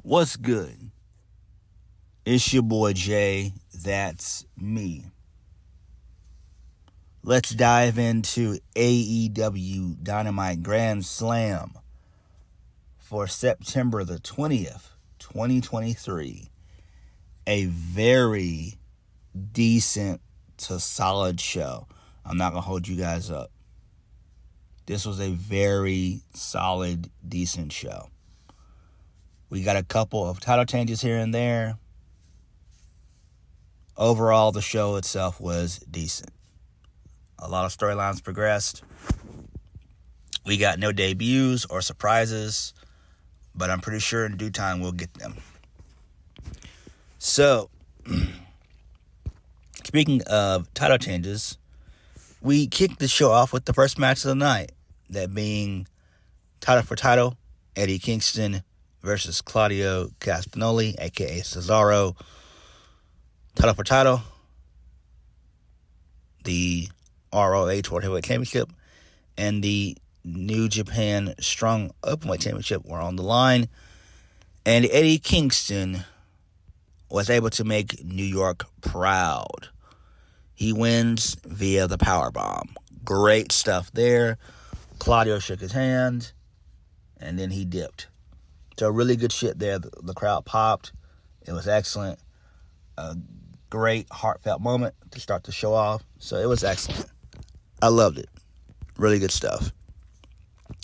What's good? It's your boy Jay. That's me. Let's dive into AEW Dynamite Grand Slam for September the 20th, 2023. A very decent to solid show. I'm not going to hold you guys up. This was a very solid, decent show. We got a couple of title changes here and there. Overall, the show itself was decent. A lot of storylines progressed. We got no debuts or surprises, but I'm pretty sure in due time we'll get them. So, speaking of title changes, we kicked the show off with the first match of the night, that being title for title, Eddie Kingston versus Claudio Castagnoli, a.k.a. Cesaro. Title for title, the ROH World Heavyweight Championship and the New Japan Strong Openweight Championship were on the line. And Eddie Kingston was able to make New York proud. He wins via the powerbomb. Great stuff there. Claudio shook his hand, and then he dipped. So really good shit there. The crowd popped. It was excellent. A great, heartfelt moment to start the show off. So it was excellent. I loved it. Really good stuff.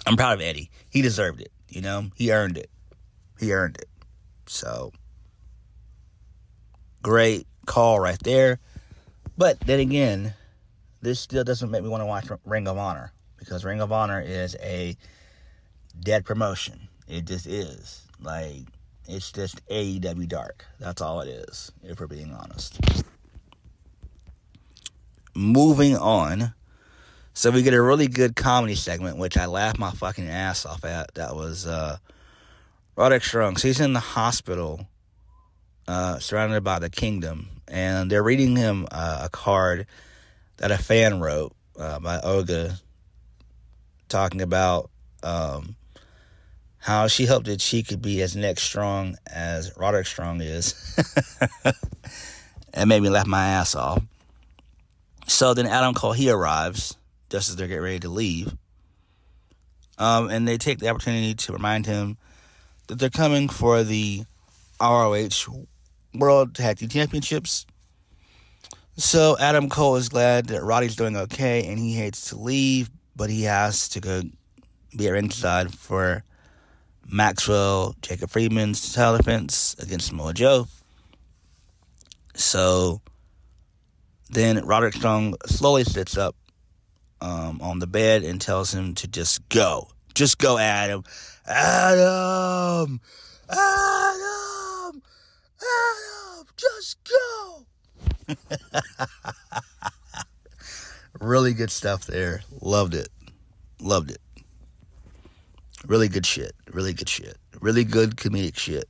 I'm proud of Eddie. He deserved it. You know, he earned it. So, great call right there. But then again, this still doesn't make me want to watch Ring of Honor, because Ring of Honor is a dead promotion. It just is. Like, it's just AEW Dark. That's all it is, if we're being honest. Moving on. So we get a really good comedy segment, which I laughed my fucking ass off at. That was Roderick Strong. So he's in the hospital, surrounded by the Kingdom. And they're reading him a card that a fan wrote by Olga, talking about how she hoped that she could be as next strong as Roderick Strong is. It made me laugh my ass off. So then Adam Cole, he arrives just as they're getting ready to leave. And they take the opportunity to remind him that they're coming for the ROH World Tag Team Championships. So Adam Cole is glad that Roddy's doing okay, and he hates to leave, but he has to go be at ringside for Maxwell Jacob Friedman's title defense against Samoa Joe. So then Roderick Strong slowly sits up on the bed and tells him to just go. Just go, Adam. Adam! Adam! Adam! Just go! Really good stuff there. Loved it. Really good shit. Really good comedic shit.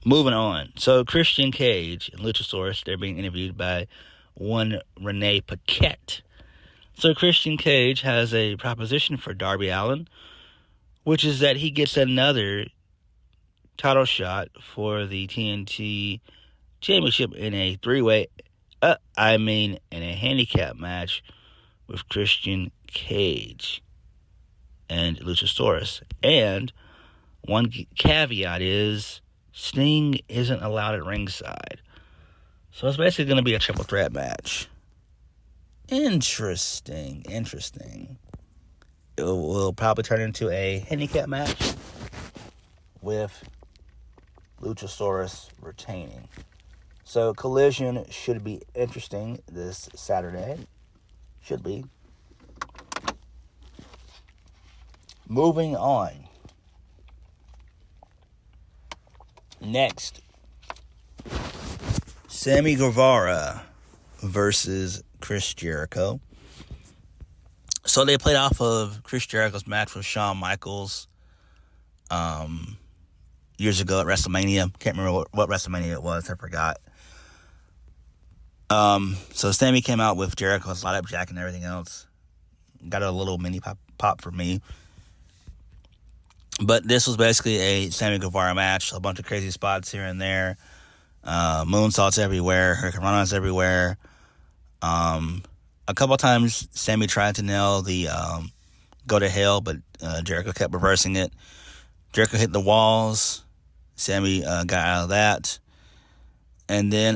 Moving on. So Christian Cage and Luchasaurus, they're being interviewed by one Renee Paquette. So Christian Cage has a proposition for Darby Allin, which is that he gets another title shot for the TNT Championship in a in a handicap match with Christian Cage and Luchasaurus. And one caveat is Sting isn't allowed at ringside. So it's basically going to be a triple threat match. Interesting. It will probably turn into a handicap match with Luchasaurus retaining. So Collision should be interesting this Saturday. Should be. Moving on. Next, Sammy Guevara versus Chris Jericho. So they played off of Chris Jericho's match with Shawn Michaels years ago at WrestleMania. Can't remember what WrestleMania it was. I forgot. So Sammy came out with Jericho's light-up jacket and everything else. Got a little mini pop for me. But this was basically a Sammy Guevara match. A bunch of crazy spots here and there. Moonsaults everywhere. Hurricanranas everywhere. A couple times Sammy tried to nail the go to hell, but Jericho kept reversing it. Jericho hit the walls. Sammy got out of that. And then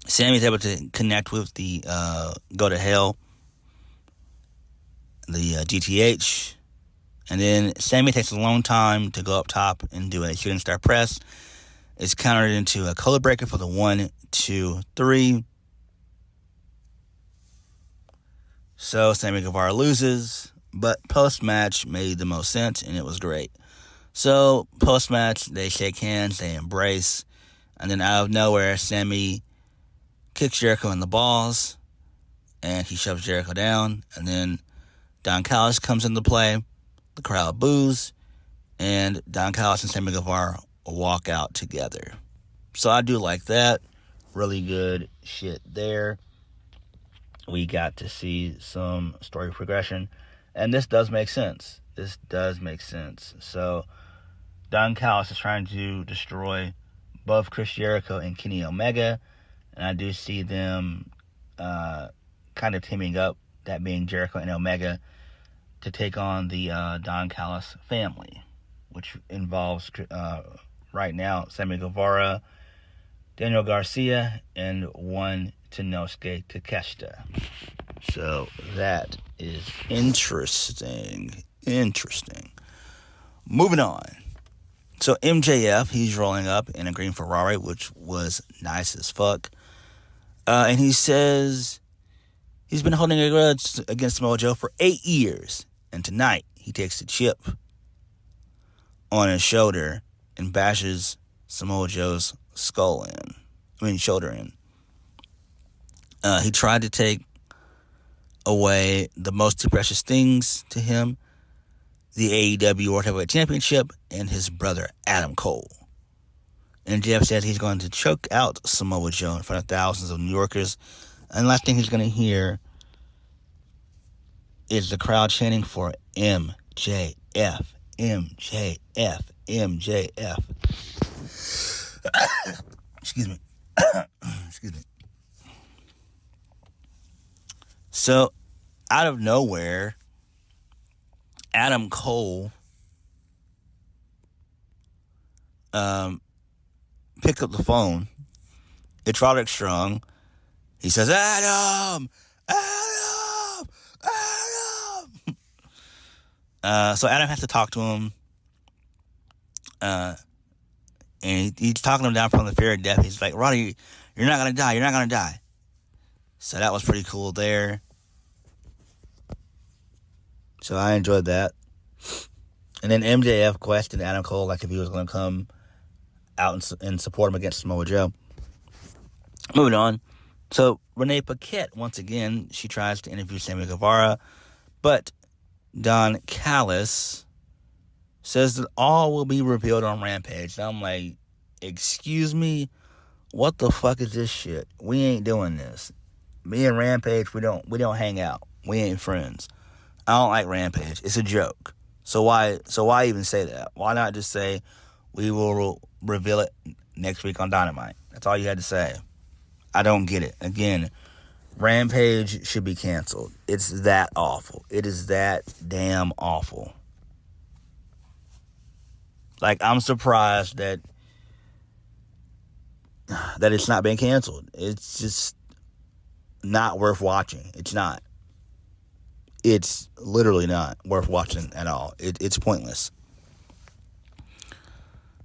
Sammy's able to connect with the go to hell, the GTH. And then Sammy takes a long time to go up top and do a shooting star press. It's countered into a color breaker for the 1, 2, 3. So Sammy Guevara loses, but post-match made the most sense, and it was great. So post-match, they shake hands, they embrace, and then out of nowhere, Sammy kicks Jericho in the balls, and he shoves Jericho down, and then Don Callis comes into play. The crowd boos, and Don Callis and Sammy Guevara walk out together. So I do like that. Really good shit there. We got to see some story progression, and this does make sense. So Don Callis is trying to destroy both Chris Jericho and Kenny Omega, and I do see them kind of teaming up, that being Jericho and Omega, to take on the Don Callis family, which involves right now Sammy Guevara, Daniel Garcia, and one Tenosuke Takeshita. So that is interesting. Moving on. So MJF, he's rolling up in a green Ferrari, which was nice as fuck. And he says he's been holding a grudge against Samoa Joe for 8 years. And tonight, he takes the chip on his shoulder and bashes Samoa Joe's shoulder in. He tried to take away the most two precious things to him, the AEW World Heavyweight Championship and his brother Adam Cole. And Jeff said he's going to choke out Samoa Joe in front of thousands of New Yorkers. And the last thing he's going to hear is the crowd chanting for MJF, MJF, MJF. Excuse me. Excuse me. So, out of nowhere, Adam Cole picked up the phone. It's Roderick Strong. He says, Adam! So Adam has to talk to him. And he's talking him down from the fear of death. He's like, Roddy, you're not going to die. You're not going to die. So that was pretty cool there. So I enjoyed that. And then MJF questioned Adam Cole like if he was going to come out and support him against Samoa Joe. Moving on. So Renee Paquette, once again, she tries to interview Sammy Guevara. But Don Callis says that all will be revealed on Rampage. And I'm like, excuse me? What the fuck is this shit? We ain't doing this. Me and Rampage, we don't hang out. We ain't friends. I don't like Rampage. It's a joke. So why even say that? Why not just say we will reveal it next week on Dynamite? That's all you had to say. I don't get it. Again, Rampage should be canceled. It's that awful. It is that damn awful. Like, I'm surprised that it's not been canceled. It's just not worth watching. It's not. It's literally not worth watching at all. It's pointless.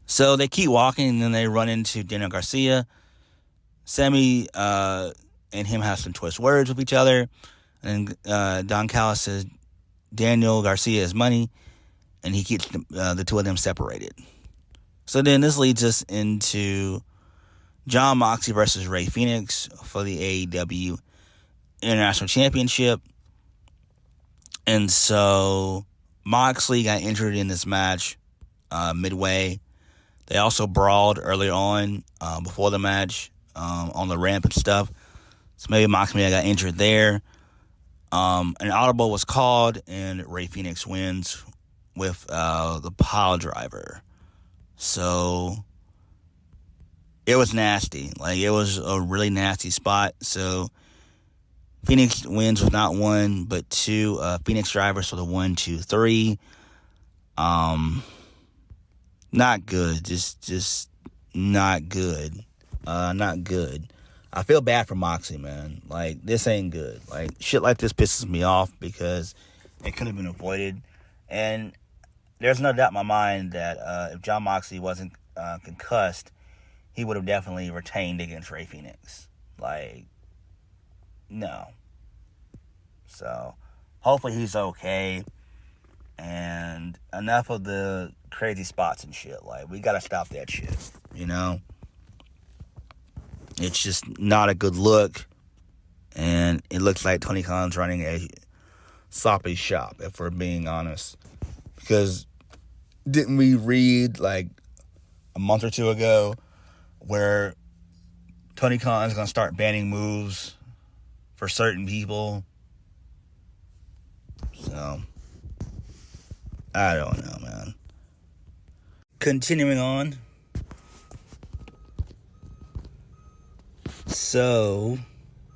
So they keep walking, and then they run into Daniel Garcia. Sammy and him have some choice words with each other. And Don Callis says Daniel Garcia is money, and he keeps the two of them separated. So then this leads us into Jon Moxley versus Rey Fenix for the AEW International Championship. And so Moxley got injured in this match midway. They also brawled earlier on before the match on the ramp and stuff. So maybe Moxley got injured there. An audible was called, and Rey Fenix wins with the pile driver. So it was nasty. Like, it was a really nasty spot. So Fenix wins with not one, but two Phoenix drivers for the 1, 2, 3. Not good. Just not good. Not good. I feel bad for Moxley, man. Like, this ain't good. Like, shit like this pisses me off because it could have been avoided. And there's no doubt in my mind that if Jon Moxley wasn't concussed, he would have definitely retained against Rey Fenix. Like, no. So, hopefully he's okay. And enough of the crazy spots and shit. Like, we gotta stop that shit, you know? It's just not a good look. And it looks like Tony Khan's running a sloppy shop, if we're being honest. Because didn't we read, like, a month or two ago where Tony Khan's going to start banning moves for certain people? So, I don't know, man. Continuing on. So,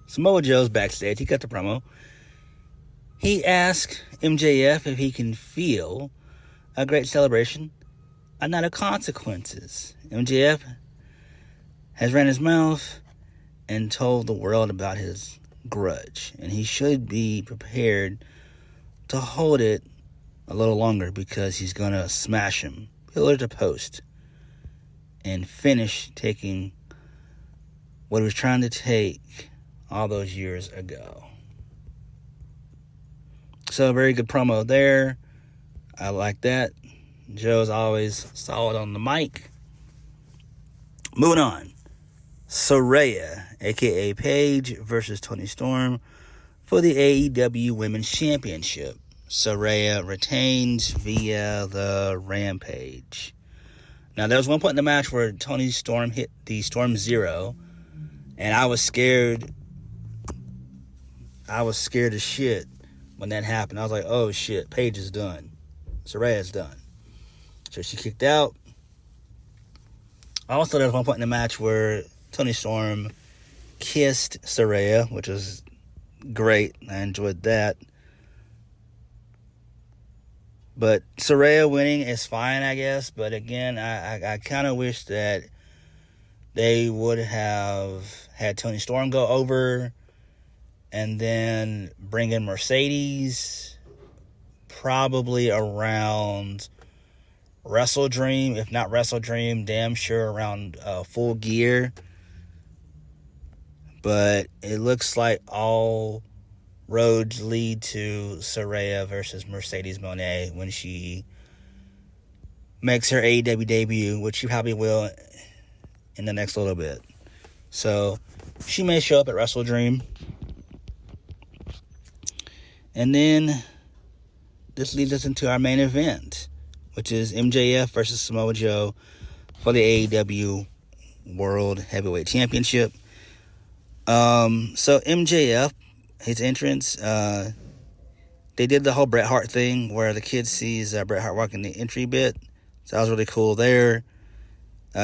Samoa Joe's backstage. He cut the promo. He asked MJF if he can feel a great celebration and not of consequences. MJF has ran his mouth and told the world about his grudge. And he should be prepared to hold it a little longer because he's going to smash him pillar to post and finish taking what he was trying to take all those years ago. So, a very good promo there. I like that. Joe's always solid on the mic. Moving on. Saraya, a.k.a. Paige, versus Toni Storm for the AEW Women's Championship. Saraya retains via the Rampage. Now, there was one point in the match where Toni Storm hit the Storm Zero, and I was scared. I was scared as shit when that happened. I was like, oh shit, Paige is done. Saraya's done. So she kicked out. Also, there was one point in the match where Toni Storm kissed Saraya, which was great. I enjoyed that. But Saraya winning is fine, I guess. But again, I kind of wish that they would have had Toni Storm go over and then bring in Mercedes probably around Wrestle Dream. If not Wrestle Dream, damn sure around Full Gear. But it looks like all roads lead to Saraya versus Mercedes Moné when she makes her AEW debut, which she probably will in the next little bit. So she may show up at Wrestle Dream. And then this leads us into our main event, which is MJF versus Samoa Joe for the AEW World Heavyweight Championship. So MJF, his entrance, they did the whole Bret Hart thing where the kid sees Bret Hart walking the entry bit. So that was really cool there.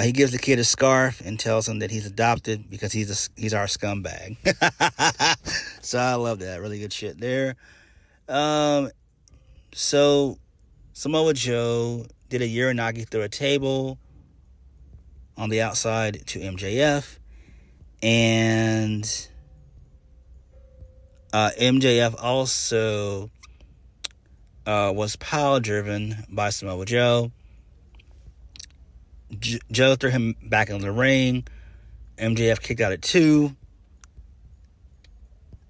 He gives the kid a scarf and tells him that he's adopted because he's our scumbag. So I love that. Really good shit there. So Samoa Joe did a Uranagi through a table on the outside to MJF. And MJF also was pile driven by Samoa Joe. Joe threw him back into the ring. MJF kicked out at 2.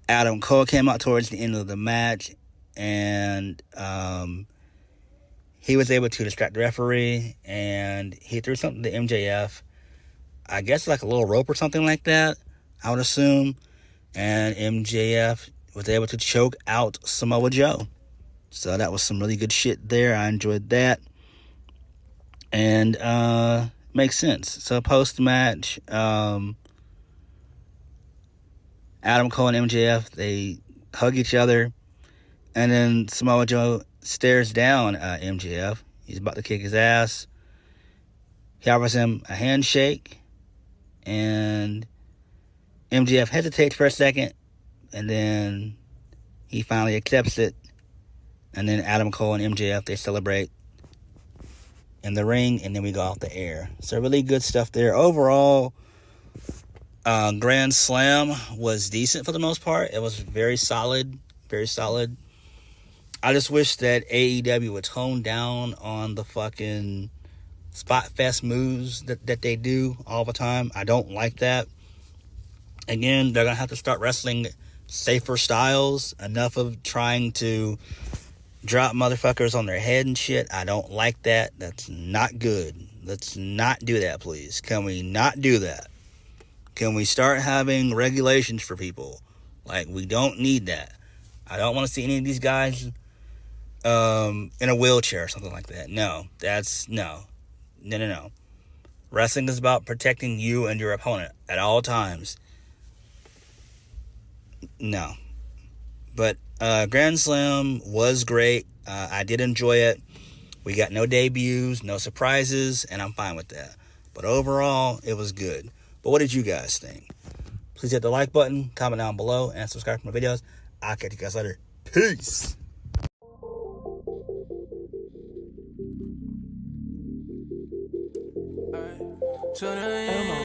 Adam Cole came out towards the end of the match, and he was able to distract the referee, and he threw something to MJF. I guess like a little rope or something like that, I would assume. And MJF was able to choke out Samoa Joe. So that was some really good shit there. I enjoyed that. And makes sense. So post-match, Adam Cole and MJF, they hug each other. And then Samoa Joe stares down MJF. He's about to kick his ass. He offers him a handshake, and MJF hesitates for a second, and then he finally accepts it. And then Adam Cole and MJF, they celebrate in the ring, and then we go off the air. So really good stuff there. Overall, Grand Slam was decent for the most part. It was very solid, very solid. I just wish that AEW would tone down on the fucking spot fest moves that they do all the time. I don't like that. Again, they're going to have to start wrestling safer styles. Enough of trying to drop motherfuckers on their head and shit. I don't like that. That's not good. Let's not do that, please. Can we not do that? Can we start having regulations for people? Like, we don't need that. I don't want to see any of these guys in a wheelchair or something like that. No. No. Wrestling is about protecting you and your opponent at all times. No. But Grand Slam was great. I did enjoy it. We got no debuts, no surprises, and I'm fine with that. But overall, it was good. But what did you guys think? Please hit the like button, comment down below, and subscribe to my videos. I'll catch you guys later. Peace. To the